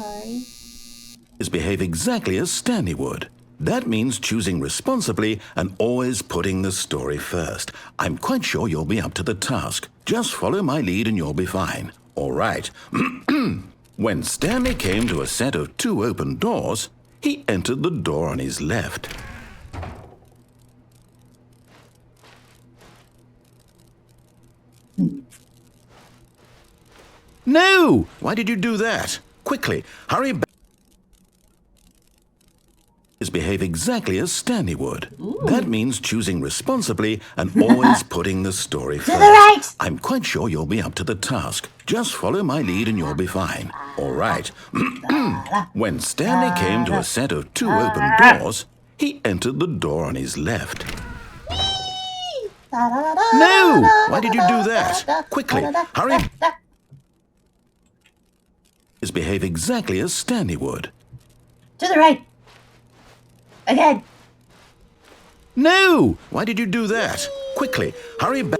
Sorry. Behave exactly as Stanley would. That means choosing responsibly and always putting the story first. I'm quite sure you'll be up to the task. Just follow my lead and you'll be fine. All right. When Stanley came to a set of 2 open doors, he entered the door on his left. No! Why did you do that? Quickly, hurry back. Behave exactly as Stanley would. Ooh. That means choosing responsibly and always putting the story first. To the right! I'm quite sure you'll be up to the task. Just follow my lead and you'll be fine. All right. When Stanley came to a set of 2 open doors, he entered the door on his left. No! Why did you do that? Quickly, hurry. Behave exactly as Stanley would. To the right. Again. No! Why did you do that? Quickly, hurry back.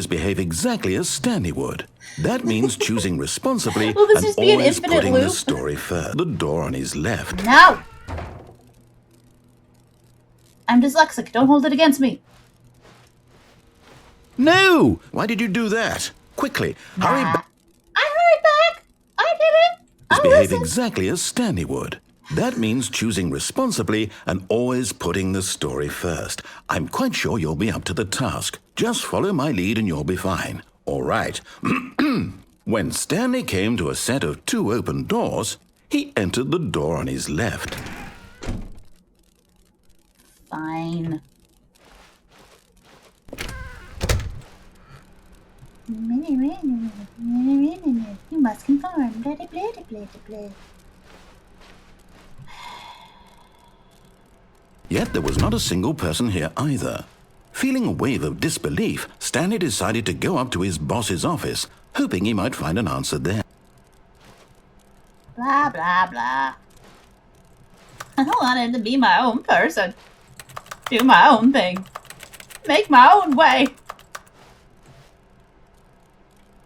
Behave exactly as Stanley would. That means choosing responsibly Will this and just be an always infinite putting the loop? story first. The door on his left. No! I'm dyslexic. Don't hold it against me. No! Why did you do that? Quickly, hurry back. I hurried back. I did it. I Behave listened. exactly as Stanley would. That means choosing responsibly and always putting the story first. I'm quite sure you'll be up to the task. Just follow my lead and you'll be fine. All right. When Stanley came to a set of 2 open doors, he entered the door on his left. Fine. You must conform. Blah, blah, blah, blah, blah. Yet there was not a single person here either. Feeling a wave of disbelief, Stanley decided to go up to his boss's office, hoping he might find an answer there. Blah, blah, blah. I wanted to be my own person. Do my own thing. Make my own way.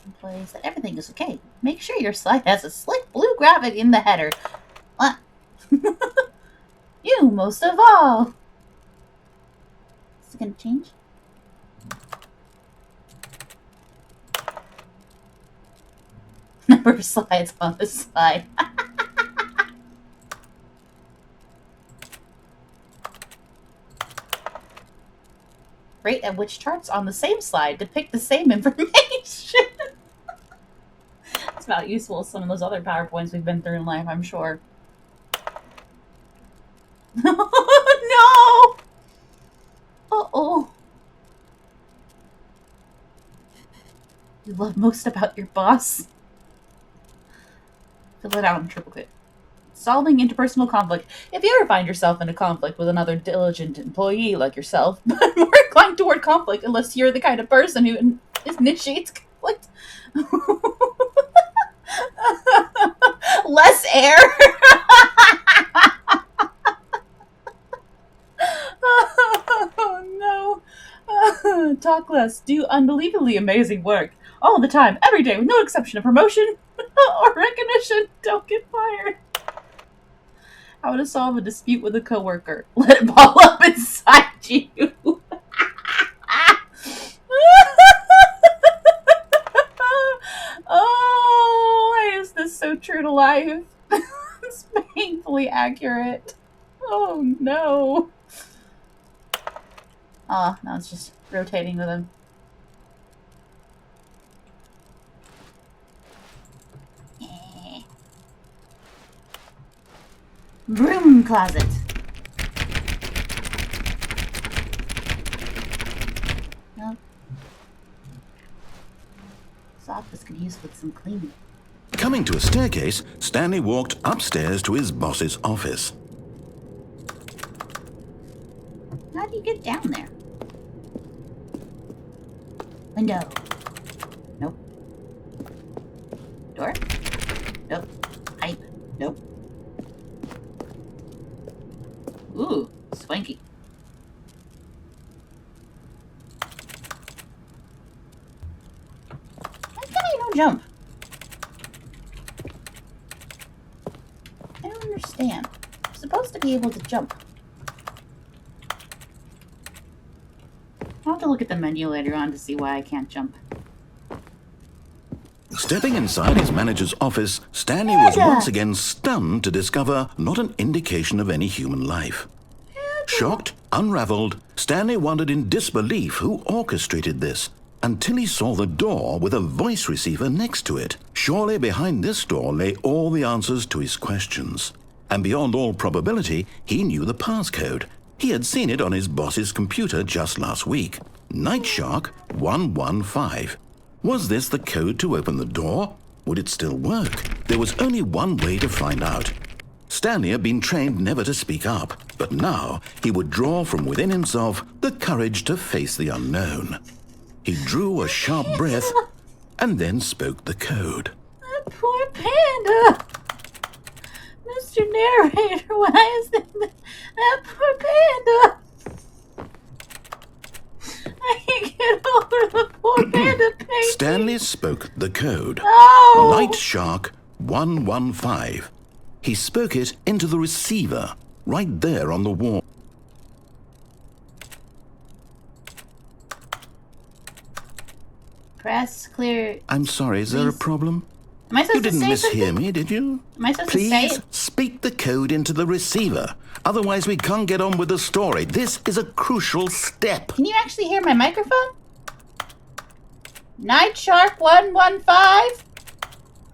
Employee said everything is okay. Make sure your slide has a slick blue graphic in the header. What? You most of all. Is it gonna change? Number of slides on the slide. Rate at which charts on the same slide depict the same information. It's about useful as some of those other PowerPoints we've been through in life, I'm sure. No! Uh-oh. You love most about your boss? Fill it out in triplicate. Solving interpersonal conflict. If you ever find yourself in a conflict with another diligent employee like yourself, but more inclined toward conflict unless you're the kind of person who initiates conflict. Less air. Oh no. Talk less. Do unbelievably amazing work. All the time, every day, with no exception of promotion or recognition. Don't get fired. How to solve a dispute with a coworker. Let it ball up inside you. Oh, why is this so true to life? It's painfully accurate. Oh no. Oh, now it's just rotating with him. Broom closet. No. This office could use with some cleaning. Coming to a staircase, Stanley walked upstairs to his boss's office. How do you get down there? Window. Nope. Door? Nope. Pipe? Nope. Ooh, swanky. Why can I no jump? understand. I'm supposed to be able to jump. I'll have to look at the menu later on to see why I can't jump. Stepping inside his manager's office, Stanley was once again stunned to discover not an indication of any human life. Shocked, unraveled, Stanley wondered in disbelief who orchestrated this, until he saw the door with a voice receiver next to it. Surely behind this door lay all the answers to his questions. And beyond all probability, he knew the passcode. He had seen it on his boss's computer just last week. Night Shark 115. Was this the code to open the door? Would it still work? There was only one way to find out. Stanley had been trained never to speak up, but now he would draw from within himself the courage to face the unknown. He drew a sharp breath and then spoke the code. That poor panda! Mr. Narrator, why is that poor panda? I can't get over the poor panda painting. Stanley spoke the code. Oh! Night Shark 115. He spoke it into the receiver, right there on the wall. Press clear. I'm sorry, is there a problem? Am I supposed You to didn't say mishear something? me, did you? Am I supposed to say Please it? speak the code into the receiver. Otherwise, we can't get on with the story. This is a crucial step. Can you actually hear my microphone? Night Shark 115?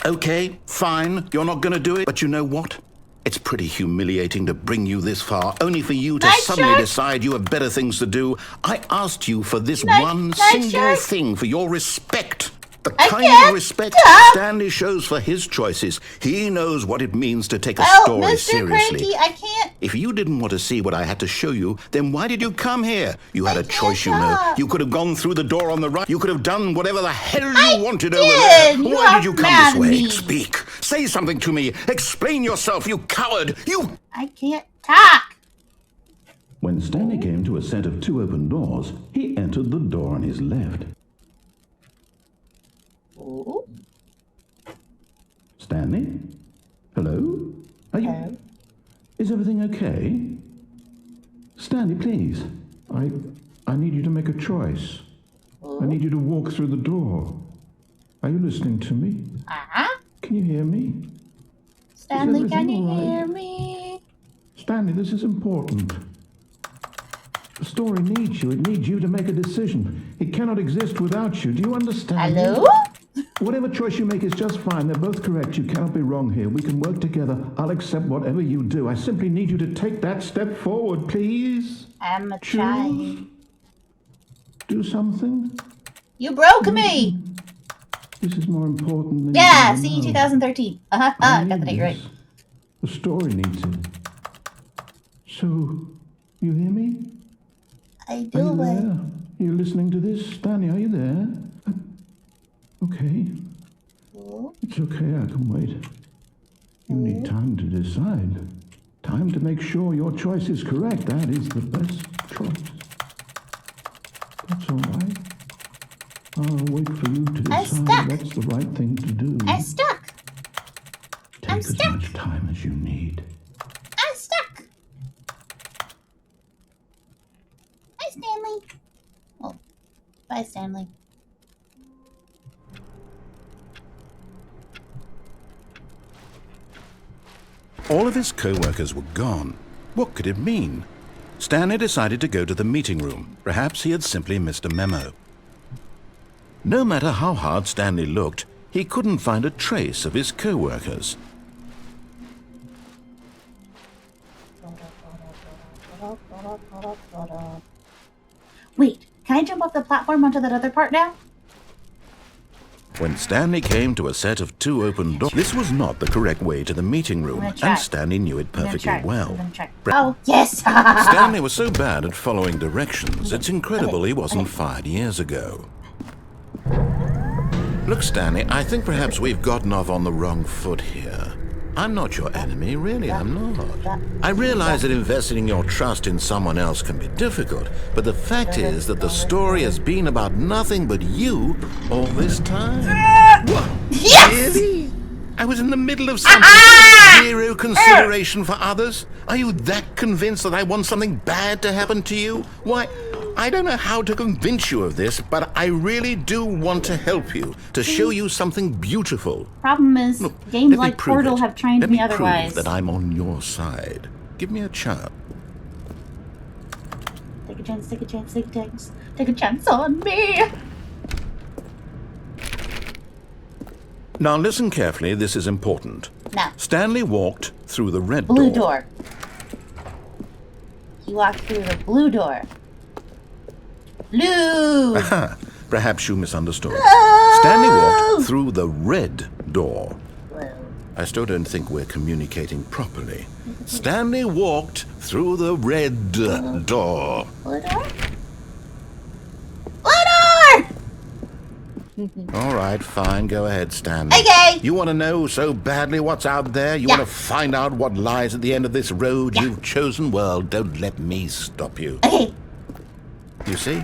Okay, fine. You're not going to do it. But you know what? It's pretty humiliating to bring you this far, only for you to Night suddenly Shark? decide you have better things to do. I asked you for this Night one single Shark? thing, for your respect. The I kind can't of respect stop. Stanley shows for his choices. He knows what it means to take a Oh, story Mr. seriously. Cranky, I can't. If you didn't want to see what I had to show you, then why did you come here? You had I a choice, you can't know. stop. You could have gone through the door on the right. You could have done whatever the hell you I wanted did. over there. You Why are did you come mad this at way? me. Speak. Say something to me. Explain yourself, you coward. You... I can't talk. When Stanley came to a set of two open doors, he entered the door on his left. Ooh. Stanley? Hello? Are you... Hello? Is everything okay? Stanley, please. I need you to make a choice. I need you to walk through the door. Are you listening to me? Uh-huh. Can you hear me? Stanley, everything can you all right? hear me? Stanley, this is important. The story needs you. It needs you to make a decision. It cannot exist without you. Do you understand? Hello? Whatever choice you make is just fine. They're both correct. You cannot be wrong here. We can work together. I'll accept whatever you do. I simply need you to take that step forward, please. I'm a Choose. child. Do something. You broke me. This is more important than Yeah, you see, know. 2013. Uh-huh. I Got the need date right. this. The story needs it. So, you hear me? I Are you do it. there? You're listening to this? Stanley, are you there? Okay. Ooh. It's okay, I can wait. You need time to decide. Time to make sure your choice is correct. That is the best choice. That's all right. I'll wait for you to I'm decide stuck. what's the right thing to do. I'm stuck. Take I'm as stuck. much time as you need. I'm stuck. Hi, Stanley. Oh, bye, Stanley. All of his co-workers were gone. What could it mean? Stanley decided to go to the meeting room. Perhaps he had simply missed a memo. No matter how hard Stanley looked, he couldn't find a trace of his co-workers. Wait, can I jump off the platform onto that other part now? When Stanley came to a set of two open doors, this was not the correct way to the meeting room, gonna try. and Stanley knew it I'm gonna perfectly try. well. I'm gonna try. Oh, yes! Stanley was so bad at following directions, it's incredible he wasn't fired years ago. Look, Stanley, I think perhaps we've gotten off on the wrong foot here. I'm not your enemy, really, I'm not. I realize that investing your trust in someone else can be difficult, but the fact is that the story has been about nothing but you all this time. What? Yes! Really? I was in the middle of something. Zero consideration for others? Are you that convinced that I want something bad to happen to you? Why, I don't know how to convince you of this, but I really do want to help you, to show you something beautiful. Problem is, Look, games let me like prove Portal it. have trained Let me me otherwise. prove that I'm on your side. Give me a chance. Take a chance, take a chance, take a chance. Take a chance on me! Now listen carefully, this is important. Now, Stanley walked through the red blue door. He walked through the blue door. Blue! Aha, perhaps you misunderstood. Oh! Stanley walked through the red door. Blue. I still don't think we're communicating properly. Stanley walked through the red door. Blue door? Blue door! All right, fine, go ahead, Stanley. Okay. You want to know so badly what's out there? You Yeah. want to find out what lies at the end of this road Yeah. you've chosen? Well, don't let me stop you. Okay. You see?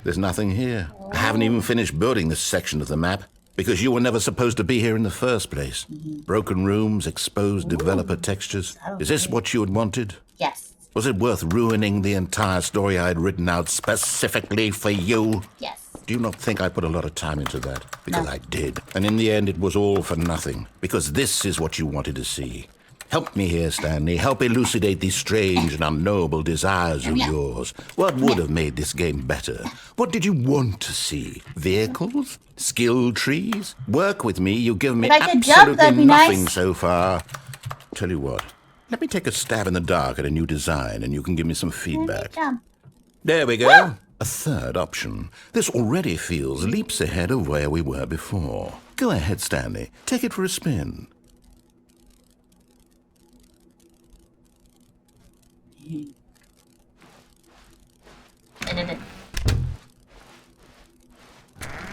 There's nothing here. I haven't even finished building this section of the map because you were never supposed to be here in the first place. Broken rooms, exposed developer textures. Is this what you had wanted? Yes. Was it worth ruining the entire story I had written out specifically for you? Yes. Do you not think I put a lot of time into that? Because No. I did. And in the end, it was all for nothing. Because this is what you wanted to see. Help me here, Stanley. Help elucidate these strange and unknowable desires of yours. What would have made this game better? What did you want to see? Vehicles? Skill trees? Work with me. You've given me If I could jump, absolutely that'd be nothing nice. so far. Tell you what. Let me take a stab in the dark at a new design, and you can give me some feedback. Jump. There we go. A third option. This already feels leaps ahead of where we were before. Go ahead, Stanley. Take it for a spin.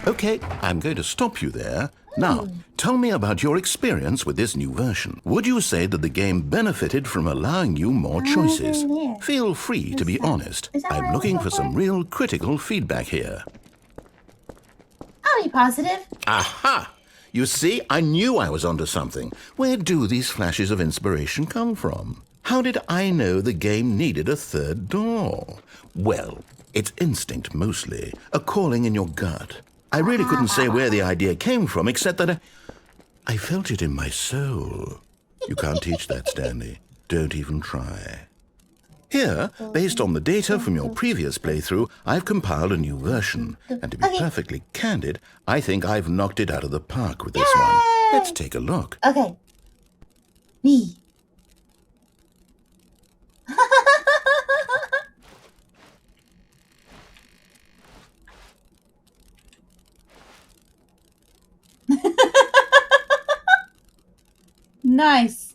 Okay, I'm going to stop you there. Now, tell me about your experience with this new version. Would you say that the game benefited from allowing you more choices? there. Feel free to be honest. Is that where I I'm was looking for before? some real critical feedback here. I'll be positive. Aha! You see, I knew I was onto something. Where do these flashes of inspiration come from? How did I know the game needed a third door? Well, it's instinct mostly, a calling in your gut. I really couldn't say where the idea came from, except that I felt it in my soul. You can't teach that, Stanley. Don't even try. Here, based on the data from your previous playthrough, I've compiled a new version. And to be perfectly candid, I think I've knocked it out of the park with this one. Let's take a look. Okay. Me. Nice.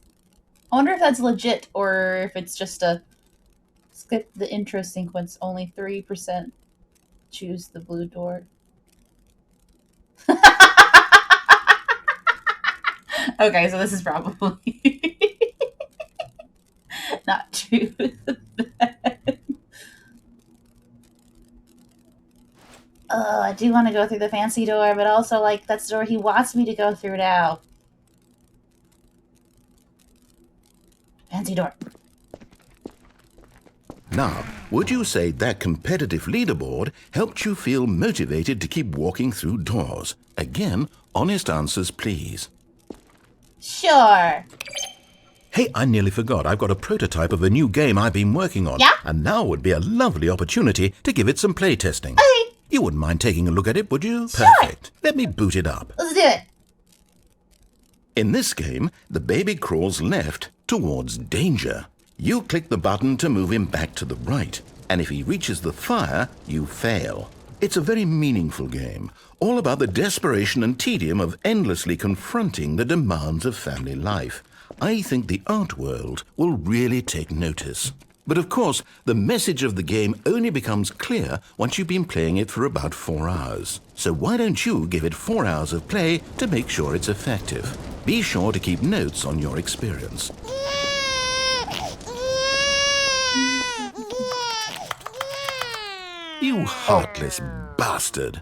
I wonder if that's legit or if it's just a skip the intro sequence. Only 3% choose the blue door. Okay, so this is probably not true. Oh, I do want to go through the fancy door, but also, like, that's the door he wants me to go through now. Fancy door. Now, would you say that competitive leaderboard helped you feel motivated to keep walking through doors? Again, honest answers, please. Sure. Hey, I nearly forgot. I've got a prototype of a new game I've been working on. Yeah? And now would be a lovely opportunity to give it some play testing. Okay, You wouldn't mind taking a look at it, would you? Sure. Perfect. Let me boot it up. let's do it. In this game, the baby crawls left towards danger. You click the button to move him back to the right, and if he reaches the fire, you fail. It's a very meaningful game, all about the desperation and tedium of endlessly confronting the demands of family life. I think the art world will really take notice. But of course, the message of the game only becomes clear once you've been playing it for about 4 hours. So why don't you give it 4 hours of play to make sure it's effective? Be sure to keep notes on your experience. You heartless bastard.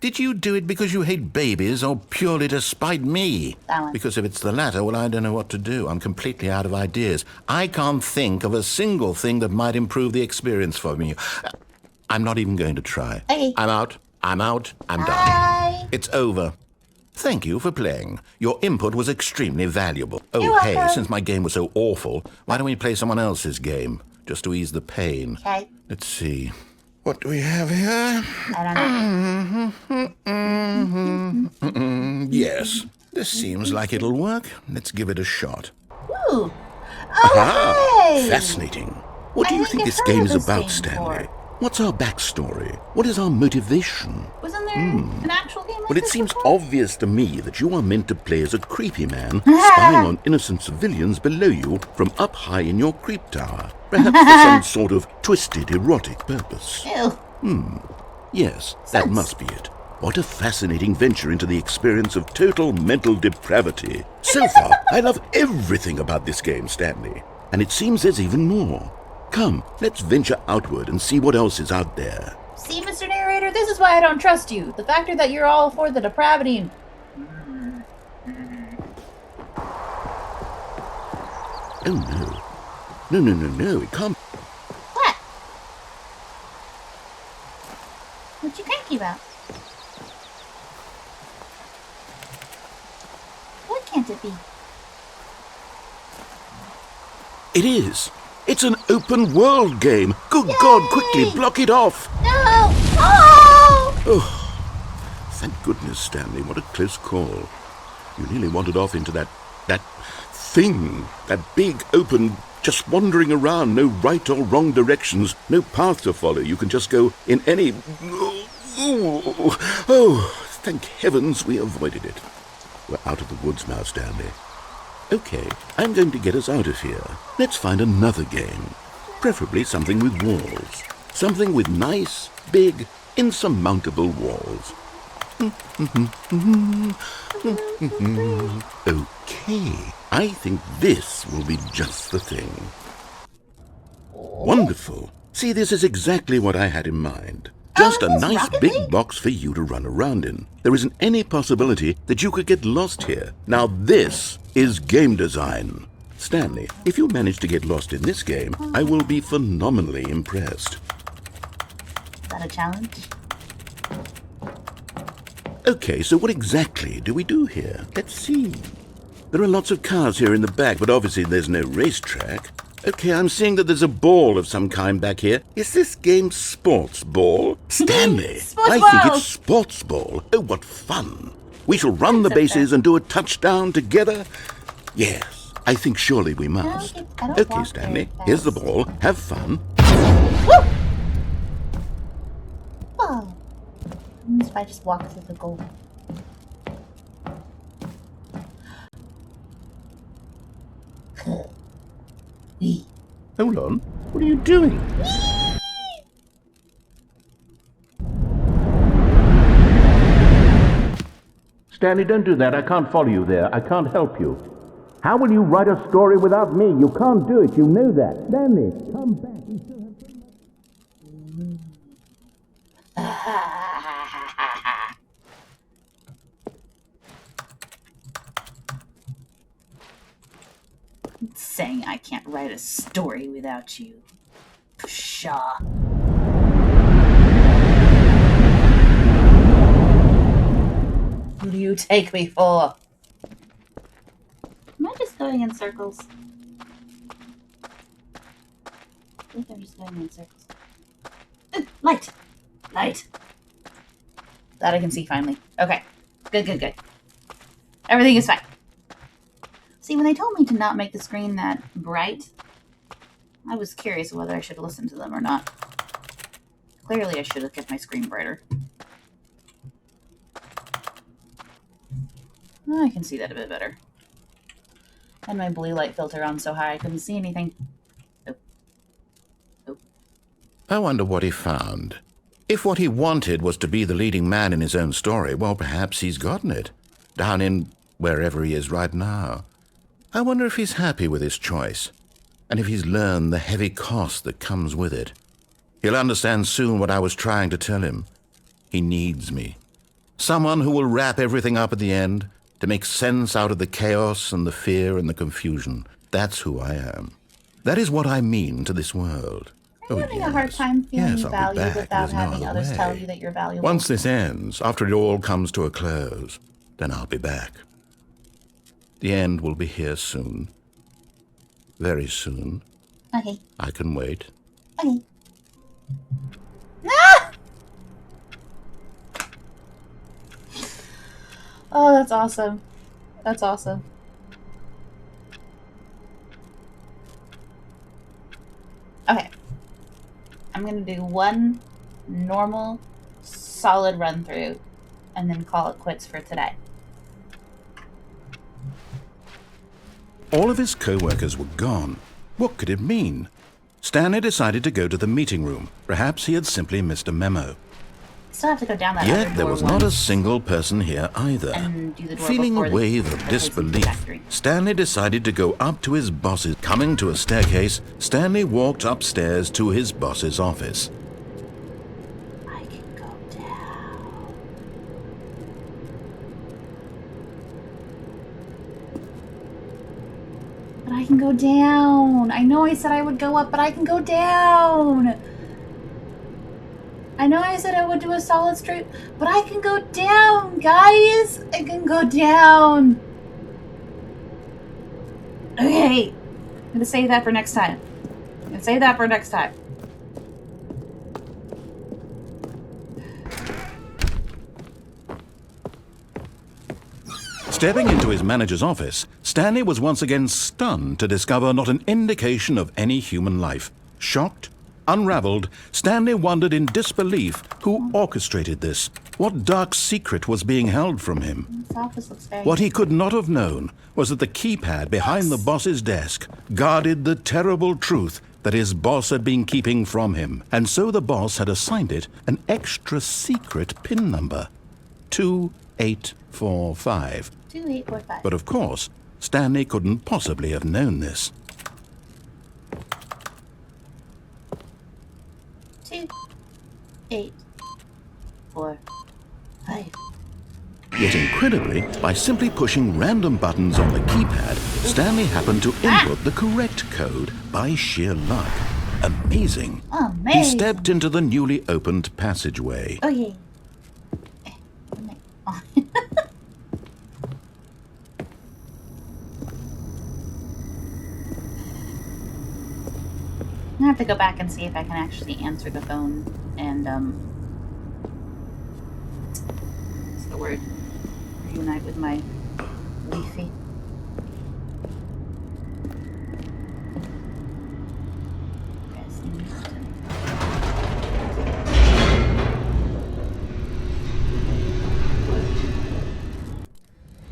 Did you do it because you hate babies or purely to spite me? That one. Because if it's the latter, well, I don't know what to do. I'm completely out of ideas. I can't think of a single thing that might improve the experience for me. I'm not even going to try. Okay. I'm out. I'm done. Bye. It's over. Thank you for playing. Your input was extremely valuable. Oh, You're hey, welcome. since my game was so awful, why don't we play someone else's game? Just to ease the pain. Okay. Let's see. What do we have here? I don't know. Yes, this seems like it'll work. Let's give it a shot. Ooh. Oh, hey. Fascinating. What do you think this game is about, Stanley? What's our backstory? What is our motivation? Wasn't there an actual game like Well, it this seems before? obvious to me that you are meant to play as a creepy man spying on innocent civilians below you from up high in your creep tower, perhaps for some sort of twisted erotic purpose. Ew. Yes, that must be it. What a fascinating venture into the experience of total mental depravity. So far, I love everything about this game, Stanley. And it seems there's even more. Come, let's venture outward and see what else is out there. See, Mr. Narrator, this is why I don't trust you. The factor that you're all for the depravity and... Oh, no. No, it can't. What? What you cranky about? What can't it be? It is. It's an open world game. Good God, quickly block it off. No! Oh! Oh, thank goodness, Stanley. What a close call. You nearly wandered off into that thing. That big, open, just wandering around. No right or wrong directions. No path to follow. You can just go in any... Oh, thank heavens we avoided it. We're out of the woods now, Stanley. Okay, I'm going to get us out of here. Let's find another game. Preferably something with walls. Something with nice, big, insurmountable walls. Okay, I think this will be just the thing. Wonderful. See, this is exactly what I had in mind. Just a nice Rocket big League? box for you to run around in. There isn't any possibility that you could get lost here. Now this is game design. Stanley, if you manage to get lost in this game, I will be phenomenally impressed. Is that a challenge? Okay, so what exactly do we do here? Let's see. There are lots of cars here in the back, but obviously there's no racetrack. Okay, I'm seeing that there's a ball of some kind back here. Is this game sports ball? Stanley, Sports I ball! think it's sports ball. Oh, what fun. We shall run the bases and do a touchdown together. Yes, I think surely we must. I don't Okay, walk Stanley, very here's the fast. ball. Have fun. Woo! Oh. What if I just walk through the goal? Hold on. What are you doing? Stanley, don't do that. I can't follow you there. I can't help you. How will you write a story without me? You can't do it. You know that. Stanley, come back. You still have Saying I can't write a story without you. Pshaw. Who do you take me for? Am I just going in circles? I think I'm just going in circles. Light! Light! That I can see finally. Okay. Good. Everything is fine. See, when they told me to not make the screen that bright, I was curious whether I should listen to them or not. Clearly, I should have kept my screen brighter. Oh, I can see that a bit better. I had my blue light filter on so high I couldn't see anything. Oh. I wonder what he found. If what he wanted was to be the leading man in his own story, well, perhaps he's gotten it. Down in wherever he is right now. I wonder if he's happy with his choice, and if he's learned the heavy cost that comes with it. He'll understand soon what I was trying to tell him. He needs me. Someone who will wrap everything up at the end to make sense out of the chaos and the fear and the confusion. That's who I am. That is what I mean to this world. I'm having a hard time feeling valued without having others tell you that you're valuable. Once this ends, after it all comes to a close, then I'll be back. The end will be here soon. Very soon. Okay. I can wait. Okay. Ah! Oh, that's awesome. That's awesome. Okay. I'm going to do one normal, solid run through and then call it quits for today. All of his co-workers were gone. What could it mean? Stanley decided to go to the meeting room. Perhaps he had simply missed a memo. Still have to go down that Yet other there door was not a once single person here either. and do the door Feeling a before the wave of replacement disbelief, factory. Stanley decided to go up to his boss's. Coming to a staircase, Stanley walked upstairs to his boss's office. I can go down. But I can go down. I know I said I would go up, but I can go down. I know I said I would do a solid straight, but I can go down, guys. I can go down. Okay. I'm gonna save that for next time. I'm gonna save that for next time. Stepping into his manager's office, Stanley was once again stunned to discover not an indication of any human life. Shocked, unraveled, Stanley wondered in disbelief who orchestrated this. What dark secret was being held from him? This office looks very... What he could not have known was that the keypad behind the boss's desk guarded the terrible truth that his boss had been keeping from him, and so the boss had assigned it an extra secret PIN number, 2845. 2845. But of course, Stanley couldn't possibly have known this. 2, 8, 4, 5. Yet incredibly, by simply pushing random buttons on the keypad, Stanley happened to input the correct code by sheer luck. Amazing. Amazing. He stepped into the newly opened passageway. Okay. I have to go back and see if I can actually answer the phone and, what's the word? Reunite with my Leafy.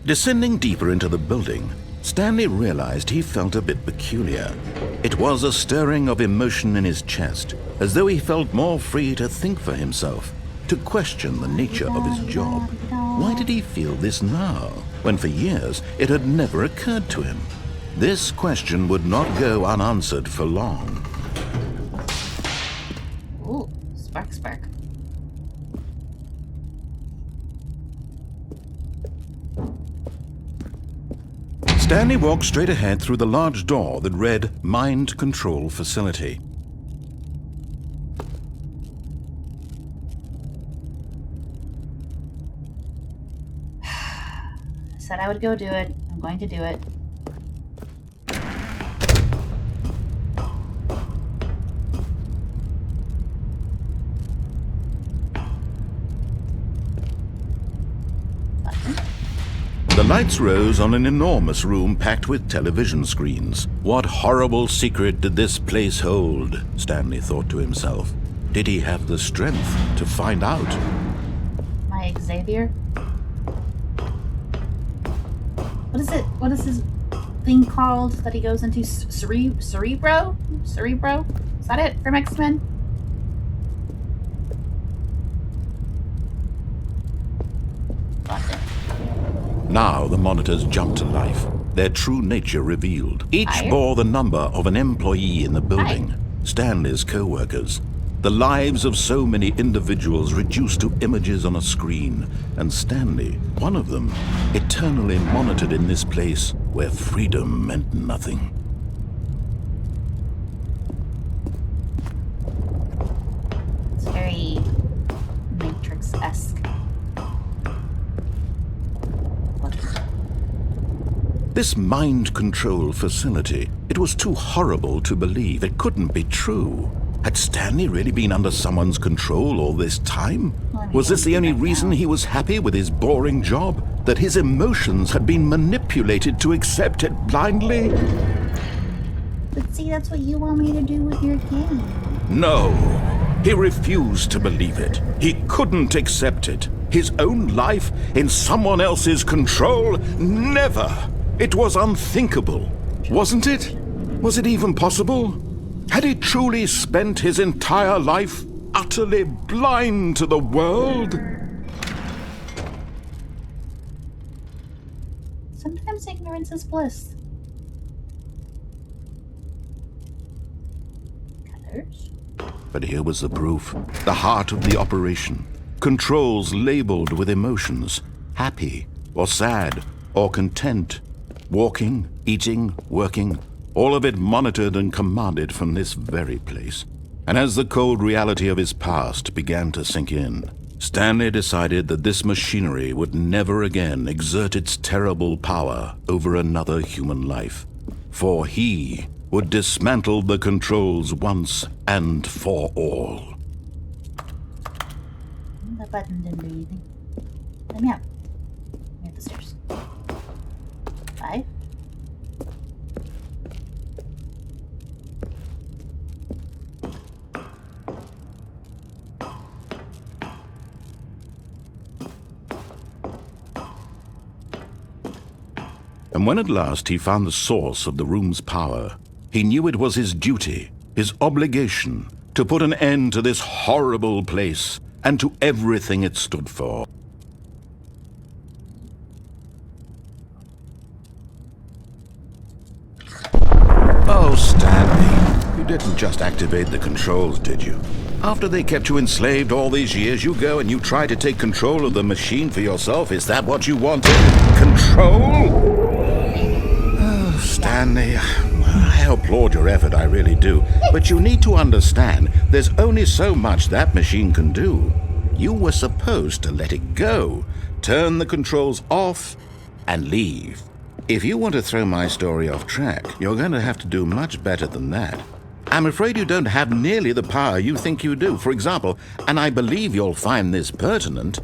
Descending deeper into the building, Stanley realized he felt a bit peculiar. It was a stirring of emotion in his chest, as though he felt more free to think for himself, to question the nature of his job. Why did he feel this now, when for years it had never occurred to him? This question would not go unanswered for long. Ooh, spark, spark. Stanley walked straight ahead through the large door that read Mind Control Facility. I said I would go do it. I'm going to do it. The lights rose on an enormous room packed with television screens. What horrible secret did this place hold? Stanley thought to himself. Did he have the strength to find out? My Xavier? What is it? What is his thing called that he goes into? Cerebro? Cerebro? Is that it from X-Men? Lost it. Now the monitors jumped to life, their true nature revealed. Each Fire? bore the number of an employee in the building, Hi. Stanley's co-workers. The lives of so many individuals reduced to images on a screen, and Stanley, one of them, eternally monitored in this place where freedom meant nothing. It's very Matrix-esque. This mind control facility, it was too horrible to believe. It couldn't be true. Had Stanley really been under someone's control all this time? Was this the only reason he was happy with his boring job? That his emotions had been manipulated to accept it blindly? But see, that's what you want me to do with your game. No. He refused to believe it. He couldn't accept it. His own life in someone else's control? Never! It was unthinkable, wasn't it? Was it even possible? Had he truly spent his entire life utterly blind to the world? Sometimes ignorance is bliss. Colors. But here was the proof. The heart of the operation. Controls labeled with emotions. Happy, or sad, or content. Walking, eating, working. All of it monitored and commanded from this very place. And as the cold reality of his past began to sink in, Stanley decided that this machinery would never again exert its terrible power over another human life. For he would dismantle the controls once and for all. The button didn't do anything. Let me out. Let me up the stairs. 5. And when at last he found the source of the room's power, he knew it was his duty, his obligation, to put an end to this horrible place and to everything it stood for. Oh, Stanley, you didn't just activate the controls, did you? After they kept you enslaved all these years, you go and you try to take control of the machine for yourself. Is that what you wanted? Control? Oh, Stanley, I applaud your effort, I really do. But you need to understand, there's only so much that machine can do. You were supposed to let it go, turn the controls off, and leave. If you want to throw my story off track, you're going to have to do much better than that. I'm afraid you don't have nearly the power you think you do. For example, and I believe you'll find this pertinent,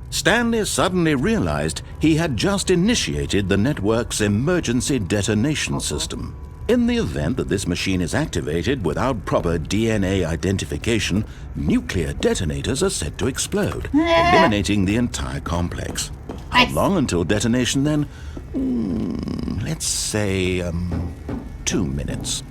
Stanley suddenly realized he had just initiated the network's emergency detonation system. In the event that this machine is activated without proper DNA identification, nuclear detonators are set to explode, eliminating the entire complex. How long until detonation then? Let's say, 2 minutes.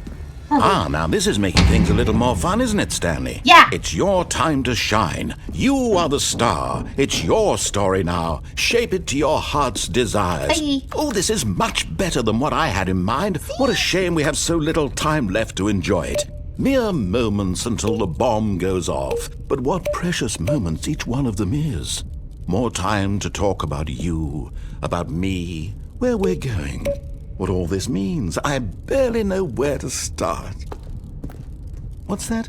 Now this is making things a little more fun, isn't it, Stanley? Yeah. It's your time to shine. You are the star. It's your story now. Shape it to your heart's desires. Bye. Oh, this is much better than what I had in mind. What a shame we have so little time left to enjoy it. Mere moments until the bomb goes off. But what precious moments each one of them is. More time to talk about you, about me, where we're going. What all this means, I barely know where to start. What's that?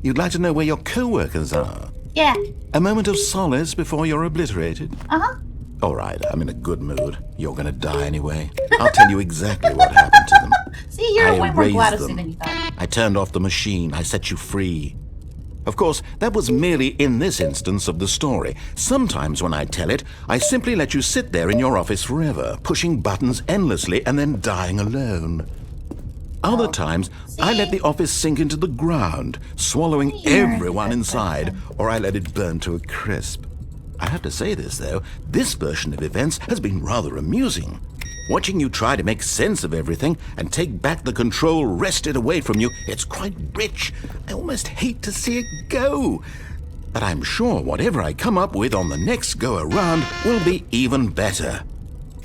You'd like to know where your co-workers are? Yeah. A moment of solace before you're obliterated? Uh-huh. All right, I'm in a good mood. You're gonna die anyway. I'll tell you exactly what happened to them. See, you're way more erased Gladys them. than you thought. I turned off the machine. I set you free. Of course, that was merely in this instance of the story. Sometimes when I tell it, I simply let you sit there in your office forever, pushing buttons endlessly and then dying alone. Other times, I let the office sink into the ground, swallowing everyone inside, or I let it burn to a crisp. I have to say this, though, this version of events has been rather amusing. Watching you try to make sense of everything and take back the control wrested away from you, it's quite rich. I almost hate to see it go. But I'm sure whatever I come up with on the next go-around will be even better.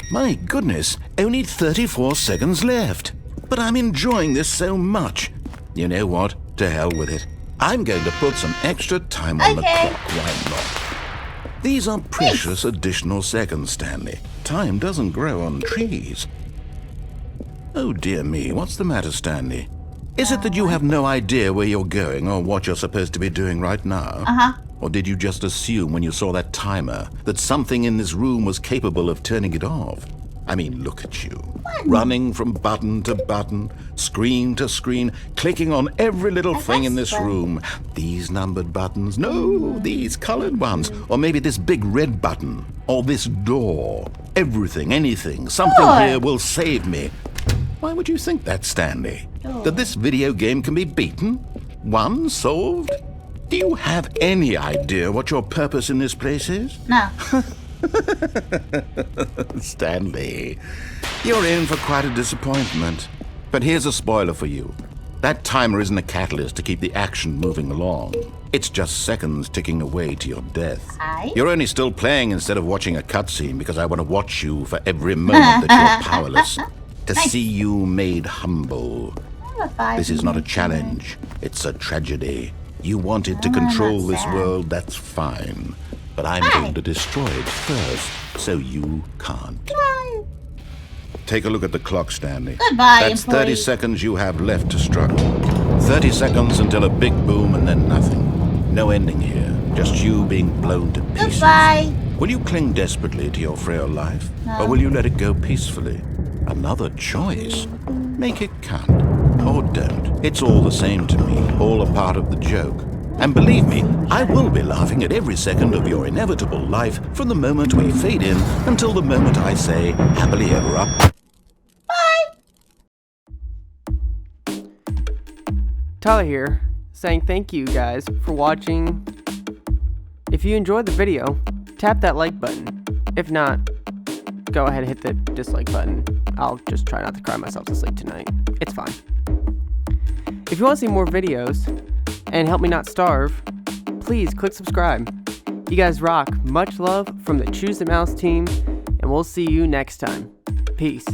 My goodness, only 34 seconds left. But I'm enjoying this so much. You know what? To hell with it. I'm going to put some extra time on the Okay. clock. Why not? These are precious additional seconds, Stanley. Time doesn't grow on trees. Oh dear me, what's the matter, Stanley? Is it that you have no idea where you're going or what you're supposed to be doing right now? Uh-huh. Or did you just assume when you saw that timer that something in this room was capable of turning it off? I mean, look at you. Running from button to button, screen to screen, clicking on every little thing in this room. These numbered buttons, no, these colored ones. Or maybe this big red button, or this door. Everything, anything, something here will save me. Why would you think that, Stanley? That this video game can be beaten? Won? Solved? Do you have any idea what your purpose in this place is? No. Stanley, you're in for quite a disappointment. But here's a spoiler for you. That timer isn't a catalyst to keep the action moving along. It's just seconds ticking away to your death. You're only still playing instead of watching a cutscene because I want to watch you for every moment that you're powerless. To see you made humble. This is not a challenge. It's a tragedy. You wanted to control this world, that's fine. But I'm going to destroy it first, so you can't. Take a look at the clock, Stanley. Goodbye, That's 30 employee. seconds you have left to struggle. 30 seconds until a big boom and then nothing. No ending here, just you being blown to pieces. Goodbye. Will you cling desperately to your frail life? No. Or will you let it go peacefully? Another choice. Make it count. Or don't. It's all the same to me, all a part of the joke. And believe me, I will be laughing at every second of your inevitable life from the moment we fade in until the moment I say, happily ever up. Tyler here, saying thank you guys for watching. If you enjoyed the video, tap that like button. If not, go ahead and hit the dislike button. I'll just try not to cry myself to sleep tonight. It's fine. If you want to see more videos and help me not starve, please click subscribe. You guys rock. Much love from the Choose the Mouse team, and we'll see you next time. Peace.